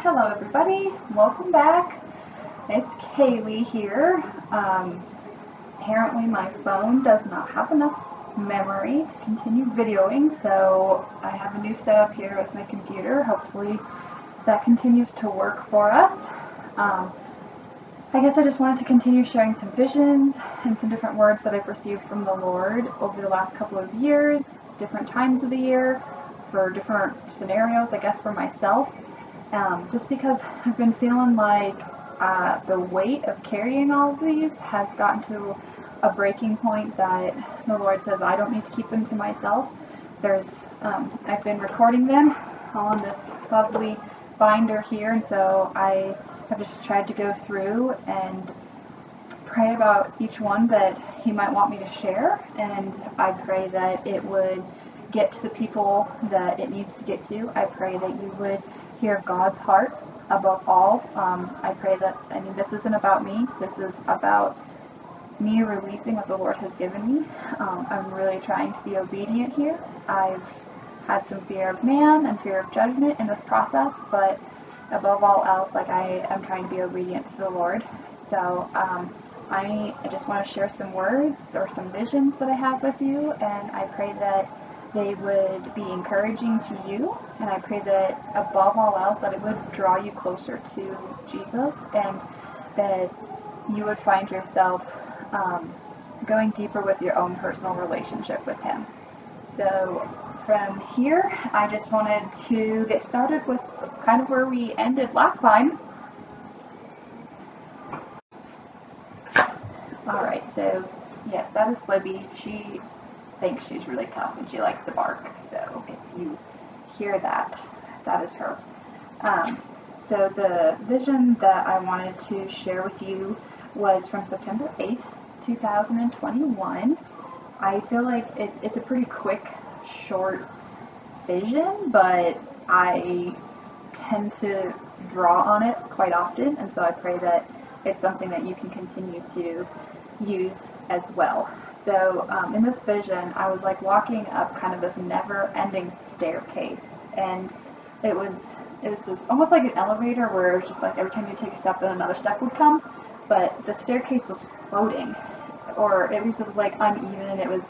Hello everybody, welcome back. It's Kaylee here. Apparently my phone does not have enough memory to continue videoing, so I have a new setup here with my computer. Hopefully that continues to work for us. I guess I just wanted to continue sharing some visions and some different words that I've received from the Lord over the last couple of years, different times of the year, for different scenarios, I guess, for myself. Just because I've been feeling like the weight of carrying all of these has gotten to a breaking point that the Lord says I don't need to keep them to myself. I've been recording them on this lovely binder here, and so I have just tried to go through and pray about each one that He might want me to share, and I pray that it would get to the people that it needs to get to. I pray that you would hear God's heart above all. I pray that, this isn't about me. This is about me releasing what the Lord has given me. I'm really trying to be obedient here. I've had some fear of man and fear of judgment in this process, but above all else, I am trying to be obedient to the Lord. So I just want to share some words or some visions that I have with you, and I pray that they would be encouraging to you, and I pray that above all else that it would draw you closer to Jesus, and that you would find yourself going deeper with your own personal relationship with Him. So from here, I just wanted to get started with kind of where we ended last time. Alright, so yes, that is Libby. She thinks she's really tough and she likes to bark, so if you hear that, that is her. So the vision that I wanted to share with you was from September 8th, 2021. I feel like it's a pretty quick, short vision, but I tend to draw on it quite often, and so I pray that it's something that you can continue to use as well. So in this vision, I was walking up kind of this never-ending staircase, and it was this, almost like an elevator where it was just every time you take a step, then another step would come, but the staircase was floating, or at least it was uneven. It was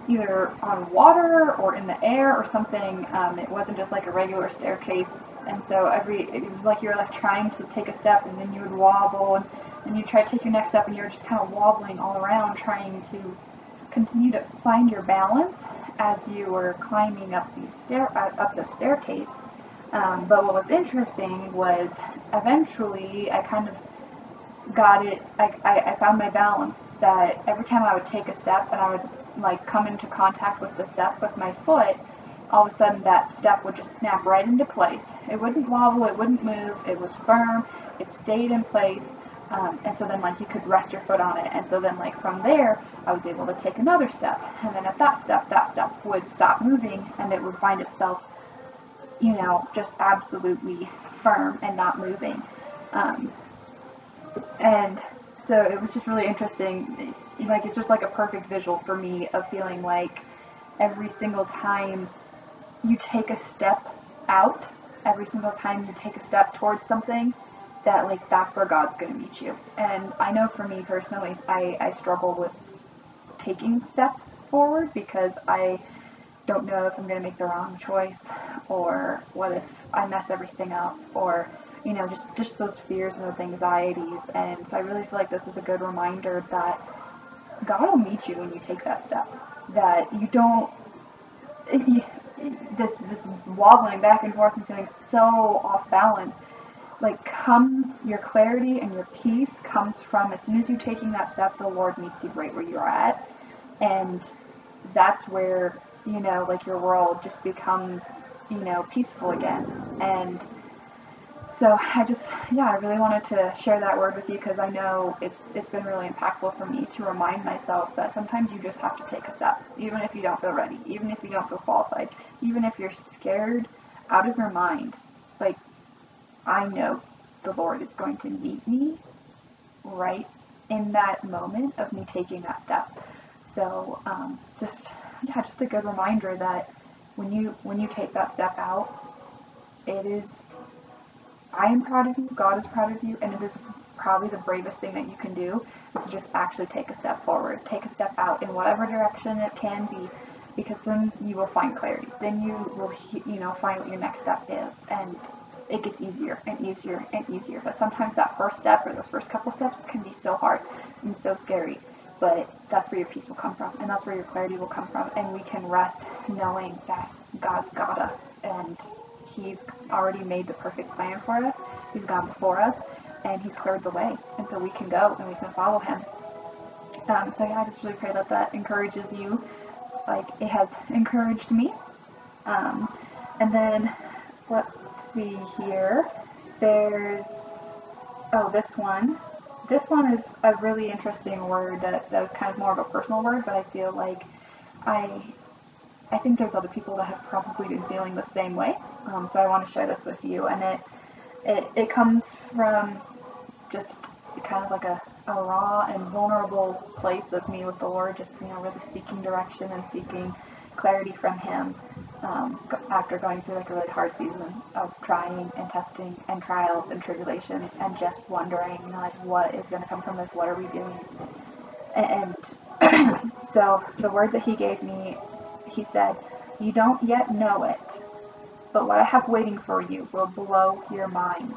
either on water or in the air or something. It wasn't just a regular staircase, and so it was like you were trying to take a step, and then you would wobble, and you try to take your next step, and you're just kind of wobbling all around, trying to continue to find your balance as you were climbing up the staircase. But what was interesting was eventually I kind of got it. I found my balance, that every time I would take a step and I would come into contact with the step with my foot, all of a sudden that step would just snap right into place. It wouldn't wobble, it wouldn't move, it was firm, it stayed in place. And so then you could rest your foot on it, and so then from there I was able to take another step, and then at that step would stop moving, and it would find itself just absolutely firm and not moving. And so it was just really interesting. It's just a perfect visual for me of feeling every single time you take a step out, every single time you take a step towards something, that that's where God's going to meet you. And I know for me personally, I struggle with taking steps forward because I don't know if I'm going to make the wrong choice, or what if I mess everything up, or just those fears and those anxieties. And so I really feel this is a good reminder that God will meet you when you take that step, that you don't this wobbling back and forth and feeling so off balance, comes your clarity and your peace comes from, as soon as you're taking that step, the Lord meets you right where you're at, and that's where your world just becomes peaceful again. And so I really wanted to share that word with you, because I know it's been really impactful for me to remind myself that sometimes you just have to take a step, even if you don't feel ready, even if you don't feel qualified, even if you're scared out of your mind. I know the Lord is going to meet me right in that moment of me taking that step. So just a good reminder that when you take that step out, it is I am proud of you, God is proud of you, and it is probably the bravest thing that you can do is to just actually take a step forward, take a step out in whatever direction it can be, because then you will find clarity. Then you will, find what your next step is, and it gets easier and easier and easier. But sometimes that first step or those first couple steps can be so hard and so scary. But that's where your peace will come from, and that's where your clarity will come from, and we can rest knowing that God's got us, and He's already made the perfect plan for us. He's gone before us, and He's cleared the way, and so we can go and we can follow Him. So yeah, I just really pray that that encourages you, like it has encouraged me. And then let's see here. There's this one. This one is a really interesting word that was kind of more of a personal word, but I feel like I think there's other people that have probably been feeling the same way. So I want to share this with you, and it comes from just kind of like a raw and vulnerable place of me with the Lord, just really seeking direction and seeking clarity from Him after going through like a really hard season of trying and testing and trials and tribulations, and just wondering like what is going to come from this, what are we doing? And so the word that He gave me, He said, "You don't yet know it, but what I have waiting for you will blow your mind.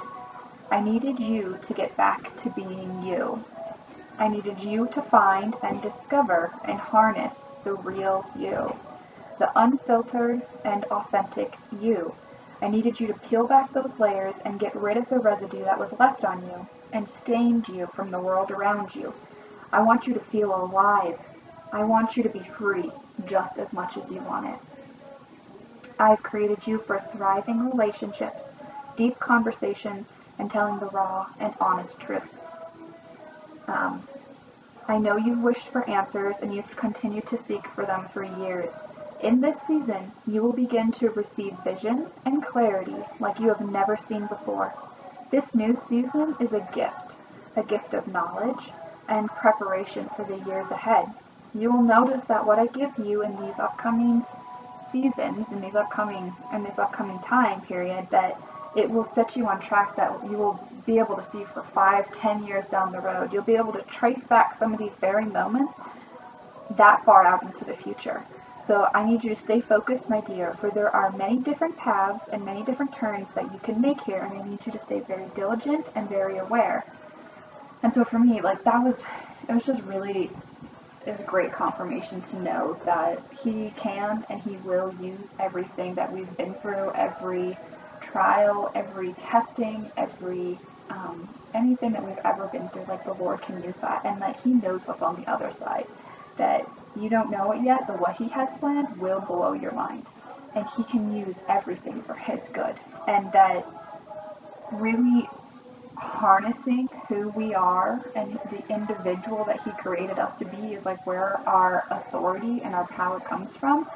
I needed you to get back to being you. I needed you to find and discover and harness the real you, the unfiltered and authentic you. I needed you to peel back those layers and get rid of the residue that was left on you and stained you from the world around you. I want you to feel alive. I want you to be free just as much as you want it. I've created you for thriving relationships, deep conversation, and telling the raw and honest truth. I know you've wished for answers and you've continued to seek for them for years. In this season, you will begin to receive vision and clarity like you have never seen before. This new season is a gift of knowledge and preparation for the years ahead. You will notice that what I give you in these upcoming seasons, in this upcoming time period, that it will set you on track that you will be able to see for 5-10 years down the road. You'll be able to trace back some of these very moments that far out into the future. So I need you to stay focused, my dear, for there are many different paths and many different turns that you can make here, and I need you to stay very diligent and very aware." And so for me, like it was just really a great confirmation to know that He can and He will use everything that we've been through, every trial, every testing, every anything that we've ever been through. Like the Lord can use that, and that He knows what's on the other side. That you don't know it yet, but what He has planned will blow your mind, and He can use everything for His good. And that really harnessing who we are and the individual that He created us to be is like where our authority and our power comes from,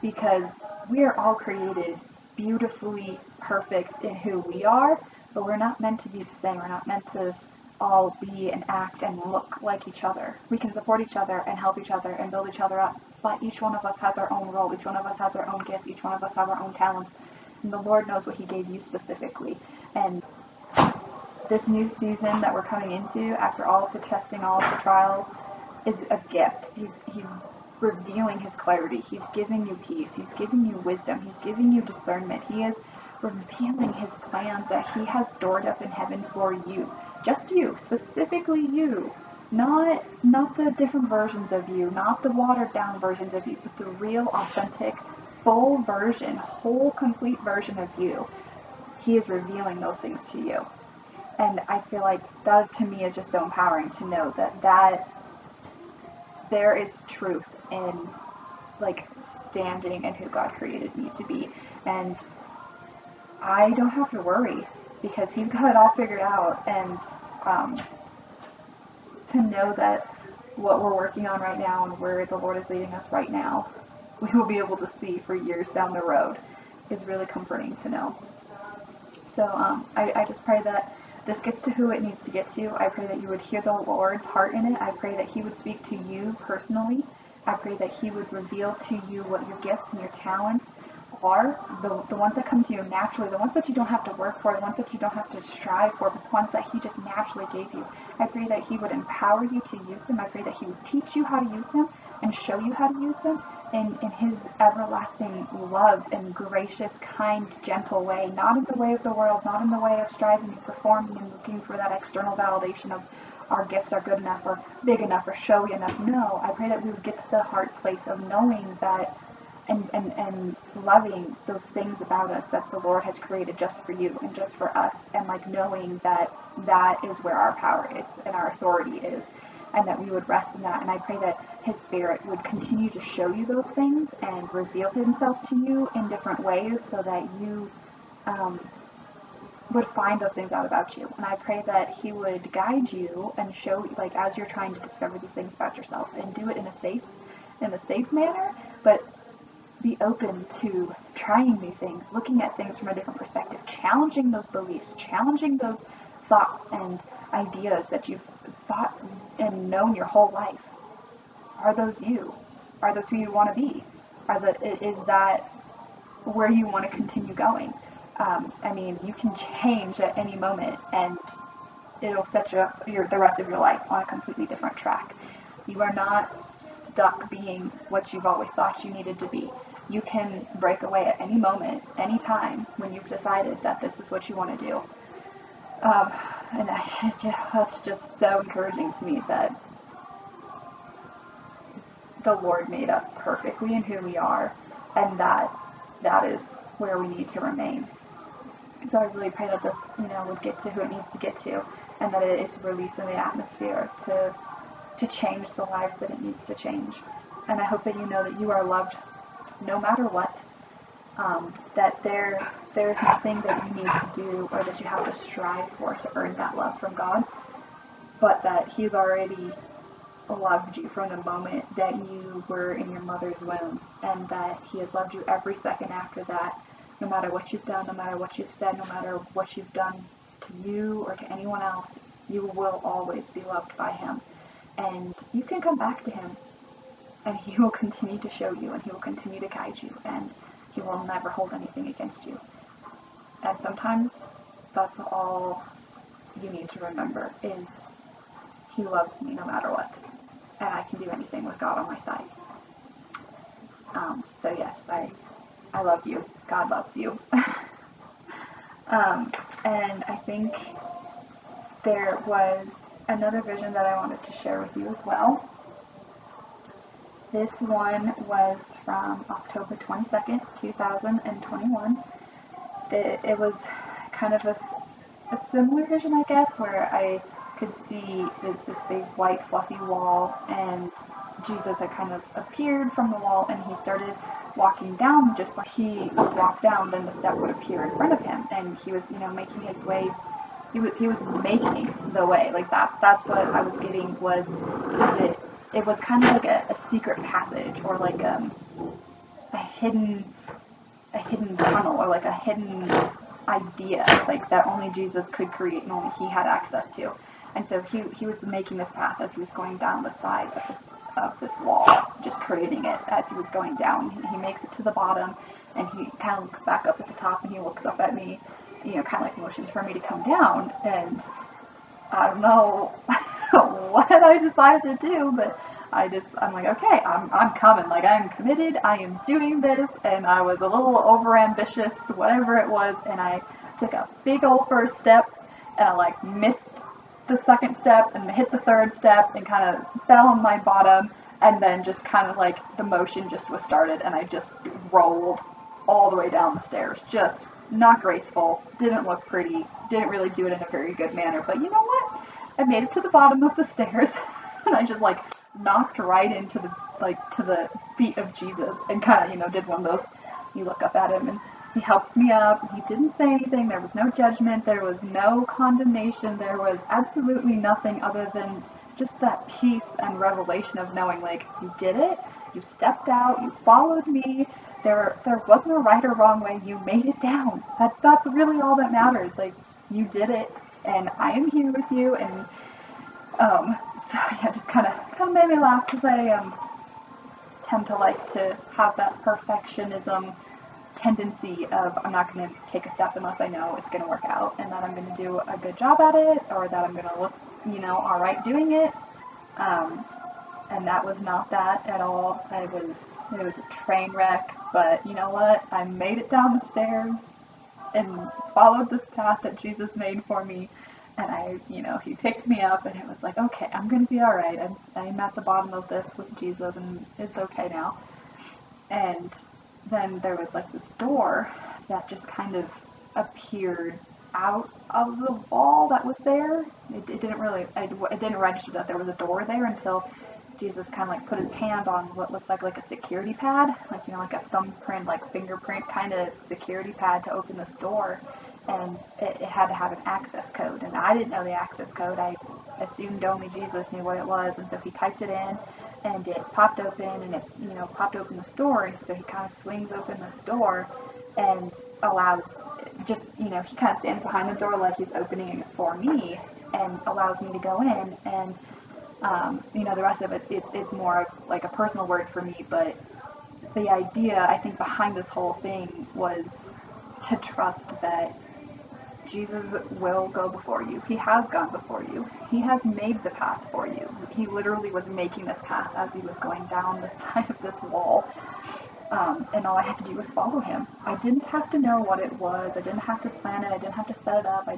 because we are all created beautifully perfect in who we are, but we're not meant to be the same. We're not meant to all be and act and look like each other. We can support each other and help each other and build each other up, but each one of us has our own role. Each one of us has our own gifts. Each one of us have our own talents, and the Lord knows what He gave you specifically. And this new season that we're coming into, after all of the testing, all of the trials, is a gift. He's revealing His clarity. He's giving you peace. He's giving you wisdom. He's giving you discernment. He is revealing His plans that He has stored up in heaven for you. Just you, specifically you. Not the different versions of you, not the watered down versions of you, but the real, authentic, full version, whole, complete version of you. He is revealing those things to you. And I feel like that to me is just so empowering to know that there is truth in like standing in who God created me to be. And I don't have to worry because He's got it all figured out. And to know that what we're working on right now and where the Lord is leading us right now, we will be able to see for years down the road is really comforting to know. So I just pray that this gets to who it needs to get to. I pray that you would hear the Lord's heart in it. I pray that He would speak to you personally. I pray that He would reveal to you what your gifts and your talents are, the ones that come to you naturally, the ones that you don't have to work for, the ones that you don't have to strive for, but the ones that he just naturally gave you. I pray that he would empower you to use them. I pray that he would teach you how to use them and show you how to use them in his everlasting love and gracious, kind, gentle way, not in the way of the world, not in the way of striving and performing and looking for that external validation of our gifts are good enough or big enough or showy enough. No, I pray that we would get to the heart place of knowing that and loving those things about us that the Lord has created just for you and just for us, and like knowing that that is where our power is and our authority is, and that we would rest in that. And I pray that his Spirit would continue to show you those things and reveal himself to you in different ways so that you would find those things out about you. And I pray that he would guide you and show, like, as you're trying to discover these things about yourself, and do it in a safe manner, but be open to trying new things, looking at things from a different perspective, challenging those beliefs, challenging those thoughts and ideas that you've thought and known your whole life. Are those you? Are those who you want to be? Is that where you want to continue going? I mean, you can change at any moment, and it'll set you up the rest of your life on a completely different track. You are not stuck being what you've always thought you needed to be. You can break away at any moment, any time, when you've decided that this is what you want to do. And it's just so encouraging to me that the Lord made us perfectly in who we are, and that is where we need to remain. So I really pray that this, would get to who it needs to get to, and that it is released in the atmosphere to change the lives that it needs to change. And I hope that you know that you are loved no matter what, that there's nothing that you need to do or that you have to strive for to earn that love from God, but that he's already loved you from the moment that you were in your mother's womb, and that he has loved you every second after that, no matter what you've done, no matter what you've said, no matter what you've done to you or to anyone else. You will always be loved by him, and you can come back to him, and he will continue to show you, and he will continue to guide you, and he will never hold anything against you. And sometimes that's all you need to remember, is he loves me no matter what, and I can do anything with God on my side. So yes, I love you. God loves you. And I think there was another vision that I wanted to share with you as well. This one was from October 22nd, 2021. It was kind of a similar vision, I guess, where I could see this big white fluffy wall, and Jesus had kind of appeared from the wall, and he started walking down. Just like he would walk down, then the step would appear in front of him, and he was making his way. He was making the way. Like that's what I was getting, it was kind of like a secret passage, or like a hidden tunnel, or like a hidden idea, like that only Jesus could create and only he had access to. And so he was making this path as he was going down the side of this wall, just creating it as he was going down. He makes it to the bottom, and he kind of looks back up at the top, and he looks up at me, kind of like motions for me to come down. And I don't know what I decided to do, but I'm like, okay, I'm coming. Like, I'm committed. I am doing this. And I was a little overambitious, whatever it was. And I took a big old first step, and I like missed the second step and hit the third step and kind of fell on my bottom. And then just kind of like the motion just was started, and I just rolled all the way down the stairs. Just not graceful. Didn't look pretty. Didn't really do it in a very good manner. But you know what? I made it to the bottom of the stairs, and I just like knocked right into the feet of Jesus, and kind of did one of those, you look up at him, and he helped me up. He didn't say anything. There was no judgment. There was no condemnation. There was absolutely nothing other than just that peace and revelation of knowing, like, you did it. You stepped out. You followed me. There wasn't a right or wrong way. You made it down. That's really all that matters. Like, you did it, and I am here with you. And so yeah, just kind of made me laugh, because I tend to like to have that perfectionism tendency of I'm not going to take a step unless I know it's going to work out, and that I'm going to do a good job at it, or that I'm going to look, all right doing it. And that was not that at all. It was a train wreck, but you know what? I made it down the stairs and followed this path that Jesus made for me. And he picked me up, and it was like, okay, I'm going to be all right. I'm at the bottom of this with Jesus, and it's okay now. And then there was like this door that just kind of appeared out of the wall that was there. It didn't register that there was a door there until Jesus kind of like put his hand on what looked like a security pad, like a thumbprint, like fingerprint kind of security pad to open this door. And it had to have an access code, and I didn't know the access code. I assumed only Jesus knew what it was, and so he typed it in, and it popped open, and it popped open this door. And so he kind of swings open this door and allows he kind of stands behind the door like he's opening it for me, and allows me to go in. And the rest of it's more like a personal word for me, but the idea I think behind this whole thing was to trust that Jesus will go before you. He has gone before you. He has made the path for you. He literally was making this path as he was going down the side of this wall. And all I had to do was follow him. I didn't have to know what it was. I didn't have to plan it. I didn't have to set it up. I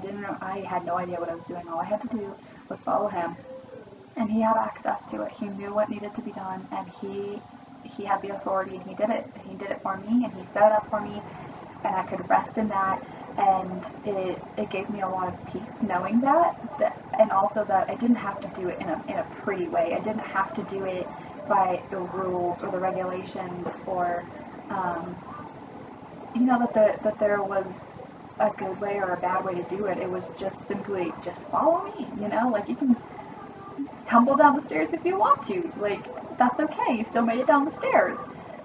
had no idea what I was doing. All I had to do was follow him. And he had access to it. He knew what needed to be done, and he had the authority, and he did it. He did it for me, and he set it up for me, and I could rest in that. And it gave me a lot of peace knowing that, and also that I didn't have to do it in a pretty way. I didn't have to do it by the rules or the regulations, or that there was a good way or a bad way to do it. It was just simply just follow me. Like you can tumble down the stairs if you want to. Like that's okay. You still made it down the stairs.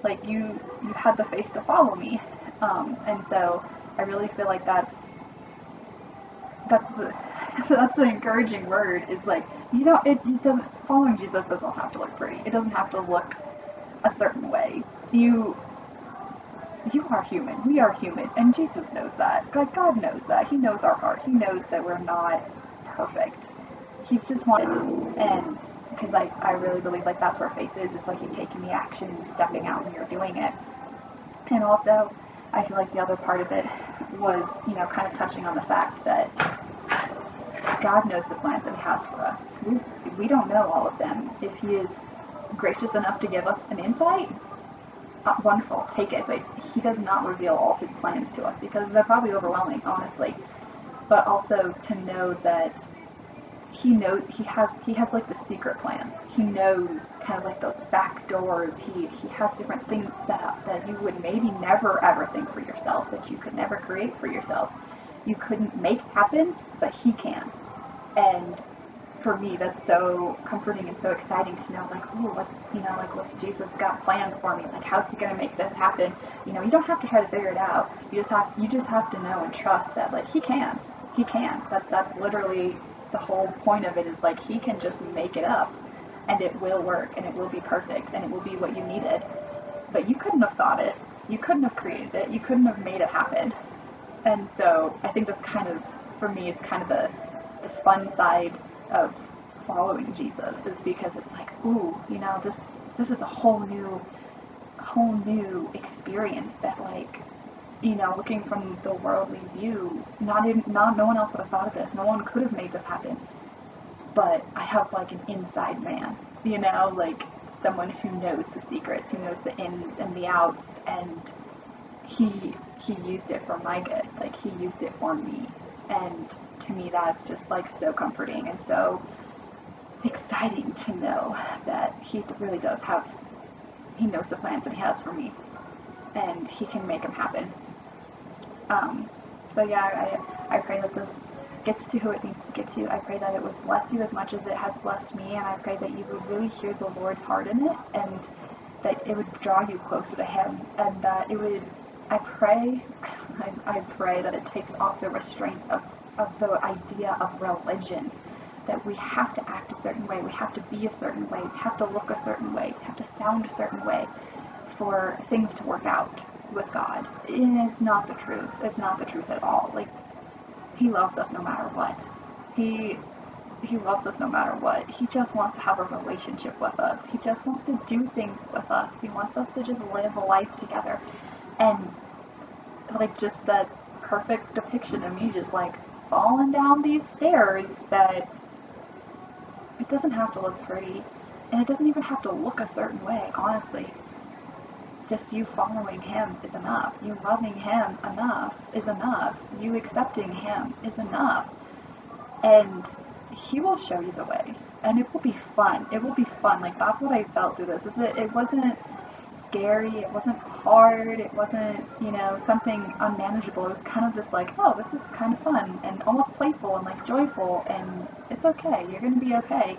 Like you had the faith to follow me. And so I really feel like that's the encouraging word, is like, following Jesus doesn't have to look pretty. It doesn't have to look a certain way. You are human. We are human. And Jesus knows that. God knows that. He knows our heart. He knows that we're not perfect. He's just wanted, and because I really believe like that's where faith is like you taking the action and you're stepping out and you're doing it. And also, I feel like the other part of it was, kind of touching on the fact that God knows the plans that he has for us. We don't know all of them. If he is gracious enough to give us an insight, wonderful, take it. But he does not reveal all his plans to us because they're probably overwhelming, honestly. But also to know that he knows, he has like the secret plans. He knows kind of like those back doors. He has different things set up that you would maybe never ever think for yourself, that you could never create for yourself. You couldn't make happen, but he can. And for me, that's so comforting and so exciting to know, like, ooh, what's Jesus got planned for me? Like, how's he gonna make this happen? You don't have to try to figure it out. You just have to know and trust that, like, he can. That's literally the whole point of it, is like he can just make it up, and it will work, and it will be perfect, and it will be what you needed. But you couldn't have thought it. You couldn't have created it. You couldn't have made it happen. And so I think that's kind of, for me, it's kind of the fun side of following Jesus, is because it's like, ooh, this is a whole new experience that, like, looking from the worldly view, no one else would have thought of this. No one could have made this happen. But I have like an inside man, like someone who knows the secrets, who knows the ins and the outs, and he used it for my good. Like, he used it for me. And to me, that's just like so comforting and so exciting to know that he really does he knows the plans that he has for me, and he can make them happen. So yeah, I pray that this gets to who it needs to get to. I pray that it would bless you as much as it has blessed me, and I pray that you would really hear the Lord's heart in it, and that it would draw you closer to him, and that it would, I pray that it takes off the restraints of the idea of religion, that we have to act a certain way, we have to be a certain way, we have to look a certain way, we have to sound a certain way for things to work out. with God. And it's not the truth. It's not the truth at all. Like, he loves us no matter what. He loves us no matter what. He just wants to have a relationship with us. He just wants to do things with us. He wants us to just live a life together. And like, just that perfect depiction of me just like falling down these stairs, that it doesn't have to look pretty, and it doesn't even have to look a certain way, honestly. Just you following him is enough. You loving him enough is enough. You accepting him is enough. And he will show you the way. And it will be fun. It will be fun. Like, that's what I felt through this. Is it wasn't scary. It wasn't hard. It wasn't, something unmanageable. It was kind of this like, oh, this is kind of fun and almost playful and like joyful, and it's okay. You're going to be okay.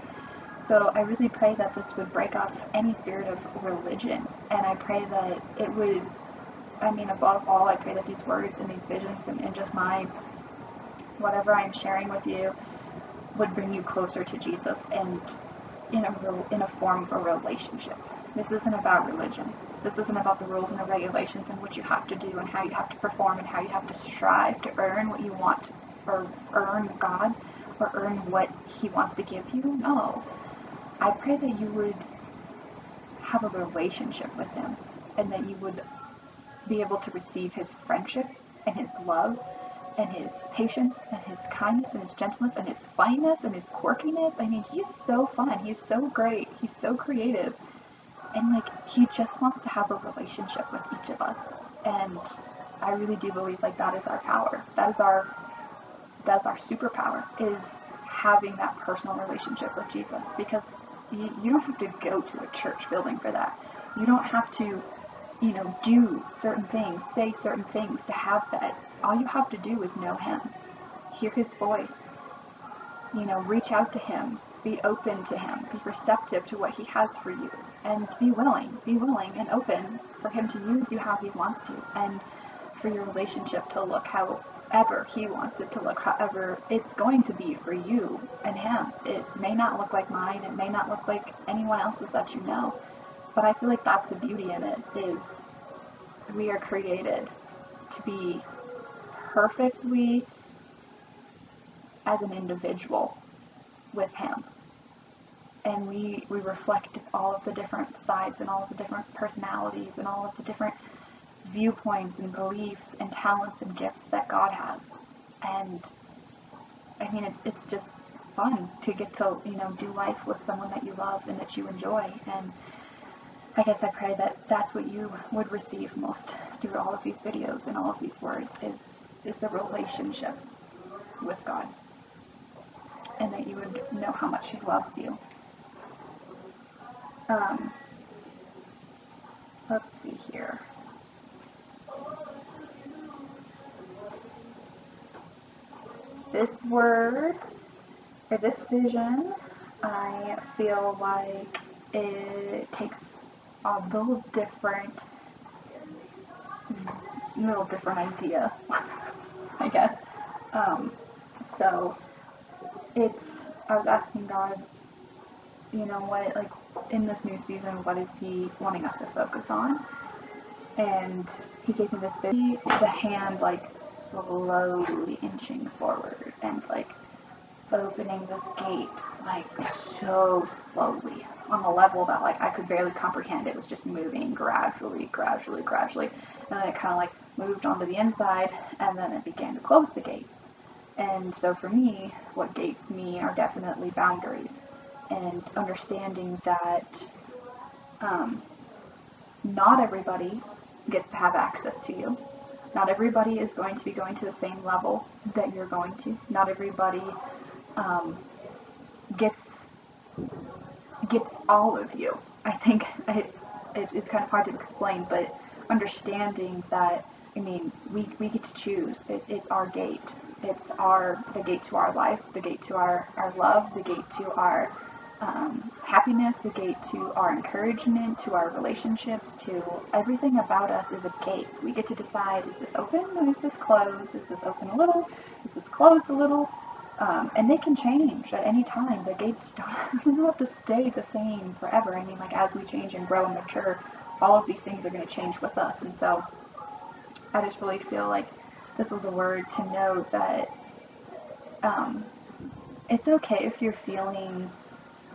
So I really pray that this would break off any spirit of religion, and I pray that it would, above all, I pray that these words and these visions and just whatever I'm sharing with you would bring you closer to Jesus, and in a form of a relationship. This isn't about religion. This isn't about the rules and the regulations and what you have to do and how you have to perform and how you have to strive to earn what you want, or earn God, or earn what he wants to give you. No. I pray that you would have a relationship with him, and that you would be able to receive his friendship and his love and his patience and his kindness and his gentleness and his funniness and his quirkiness. He's so fun. He's so great. He's so creative. And like, he just wants to have a relationship with each of us. And I really do believe like that is our power. That's our superpower, is having that personal relationship with Jesus. Because you don't have to go to a church building for that. You don't have to, do certain things, say certain things to have that. All you have to do is know him, hear his voice, reach out to him, be open to him, be receptive to what he has for you, and be willing and open for him to use you how he wants to, and for your relationship to look however he wants it to look, however it's going to be for you and him. It may not look like mine, it may not look like anyone else's that you know, but I feel like that's the beauty in it, is we are created to be perfectly as an individual with him. And we reflect all of the different sides and all of the different personalities and all of the different viewpoints and beliefs and talents and gifts that God has. And it's just fun to get to, do life with someone that you love and that you enjoy. And I guess I pray that that's what you would receive most through all of these videos and all of these words, is the relationship with God. And that you would know how much he loves you. Let's see here. This word, or this vision, I feel like it takes a little different idea, I guess. So I was asking God, what, like, in this new season, what is he wanting us to focus on? And he gave me this video, the hand like slowly inching forward and like opening the gate like so slowly on a level that like I could barely comprehend. It was just moving gradually, and then it kind of like moved onto the inside, and then it began to close the gate. And so for me, what gates me are definitely boundaries, and understanding that not everybody gets to have access to you. Not everybody is going to be going to the same level that you're going to. Not everybody gets all of you. I think it's kind of hard to explain, but understanding that, we get to choose. It's our gate. It's the gate to our life, the gate to our love, the gate to our happiness, the gate to our encouragement, to our relationships, to everything about us is a gate. We get to decide, is this open or is this closed? Is this open a little? Is this closed a little? And they can change at any time. The gates don't have to stay the same forever. As we change and grow and mature, all of these things are going to change with us. And so I just really feel like this was a word to know that it's okay if you're feeling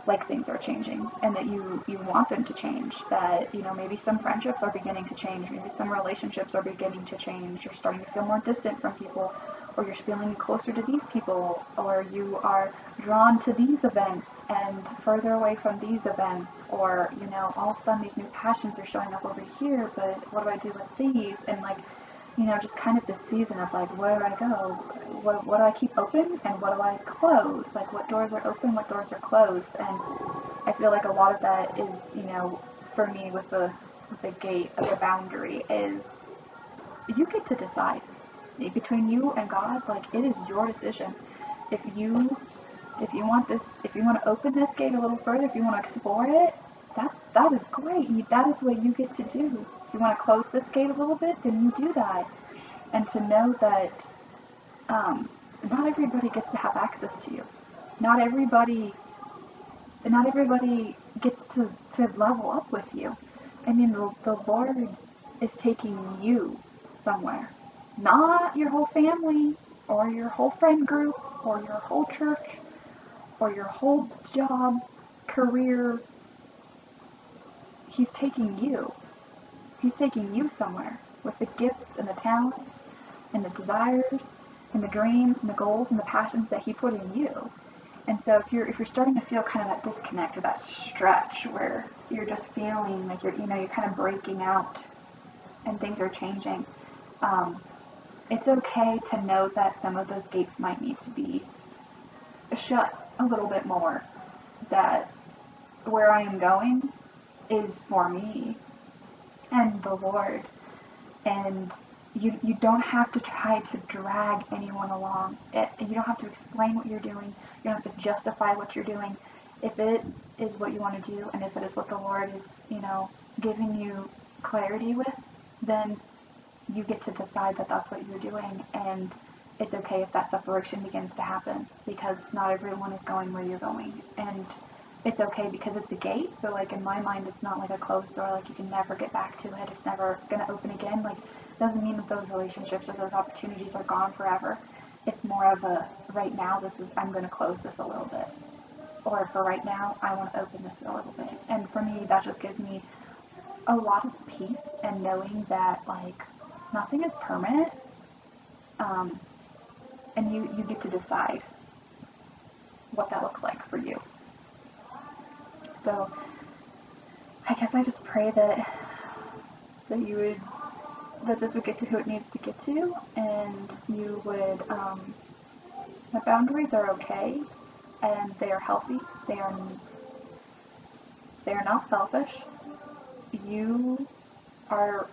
like things are changing and that you want them to change, that maybe some friendships are beginning to change, maybe some relationships are beginning to change, you're starting to feel more distant from people, or you're feeling closer to these people, or you are drawn to these events and further away from these events, or all of a sudden these new passions are showing up over here, but what do I do with these? And just kind of this season of like, where do I go? What do I keep open and what do I close? Like, what doors are open, what doors are closed? And I feel like a lot of that is, for me with the gate of the boundary is you get to decide between you and God. Like, it is your decision. If you want to open this gate a little further, if you want to explore it, that is great. That is what you get to do. If you want to close this gate a little bit, then you do that. And to know that not everybody gets to have access to you. Not everybody gets to level up with you. I mean, the Lord is taking you somewhere. Not your whole family, or your whole friend group, or your whole church, or your whole job, career. He's taking you. He's taking you somewhere with the gifts and the talents and the desires and the dreams and the goals and the passions that he put in you. And so if you're starting to feel kind of that disconnect or that stretch where you're just feeling like you're kind of breaking out and things are changing, it's okay to know that some of those gates might need to be shut a little bit more. That where I am going is for me and the Lord, and you don't have to try to drag anyone along. You don't have to explain what you're doing. You don't have to justify what you're doing. If it is what you want to do, and if it is what the Lord is, giving you clarity with, then you get to decide that that's what you're doing, and it's okay if that separation begins to happen, because not everyone is going where you're going, and it's okay because it's a gate. So like in my mind, it's not like a closed door, like you can never get back to it, it's never going to open again. Like, it doesn't mean that those relationships or those opportunities are gone forever. It's more of a, right now, I'm going to close this a little bit, or for right now, I want to open this a little bit. And for me, that just gives me a lot of peace, and knowing that like nothing is permanent, and you get to decide what that looks like for you. So I guess I just pray that this would get to who it needs to get to, and you would, the boundaries are okay, and they are healthy. They are not selfish. You are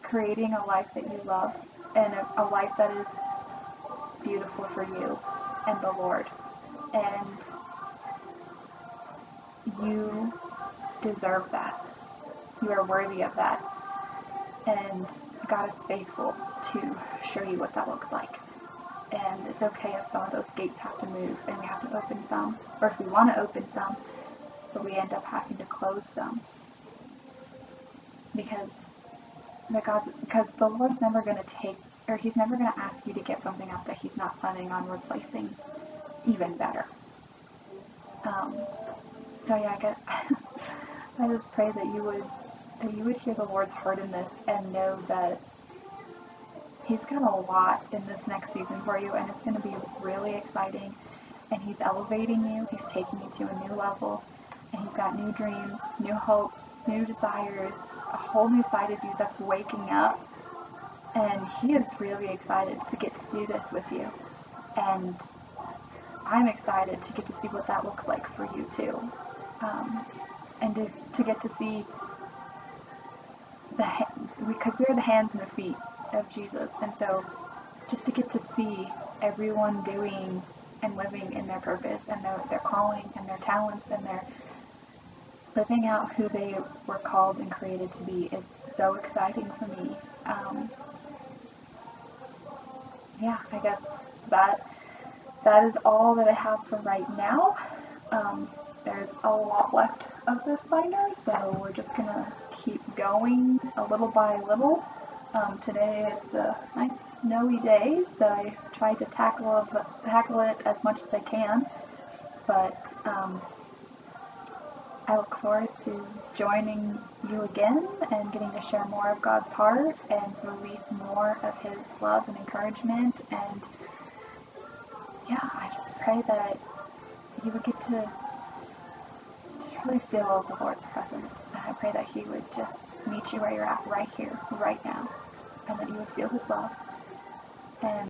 creating a life that you love, and a life that is beautiful for you and the Lord. And you deserve that. You are worthy of that. And God is faithful to show you what that looks like. And it's okay if some of those gates have to move and we have to open some, or if we want to open some, but we end up having to close some. Because the Lord's never going to He's never going to ask you to give something up that He's not planning on replacing even better. So yeah, I guess I just pray that you would hear the Lord's heart in this, and know that He's got a lot in this next season for you, and it's going to be really exciting. And He's elevating you. He's taking you to a new level, and He's got new dreams, new hopes, new desires, a whole new side of you that's waking up. And He is really excited to get to do this with you. And I'm excited to get to see what that looks like for you too. And to get to see because we're the hands and the feet of Jesus. And so just to get to see everyone doing and living in their purpose and their calling and their talents, and their living out who they were called and created to be, is so exciting for me. Yeah, I guess that is all that I have for right now. There's a lot left of this binder, so we're just gonna keep going a little by little. Today it's a nice snowy day, so I tried to tackle it as much as I can. But I look forward to joining you again and getting to share more of God's heart and release more of His love and encouragement. And yeah, I just pray that you would get to just really feel the Lord's presence. And I pray that He would just meet you where you're at right here, right now, and that you would feel His love. And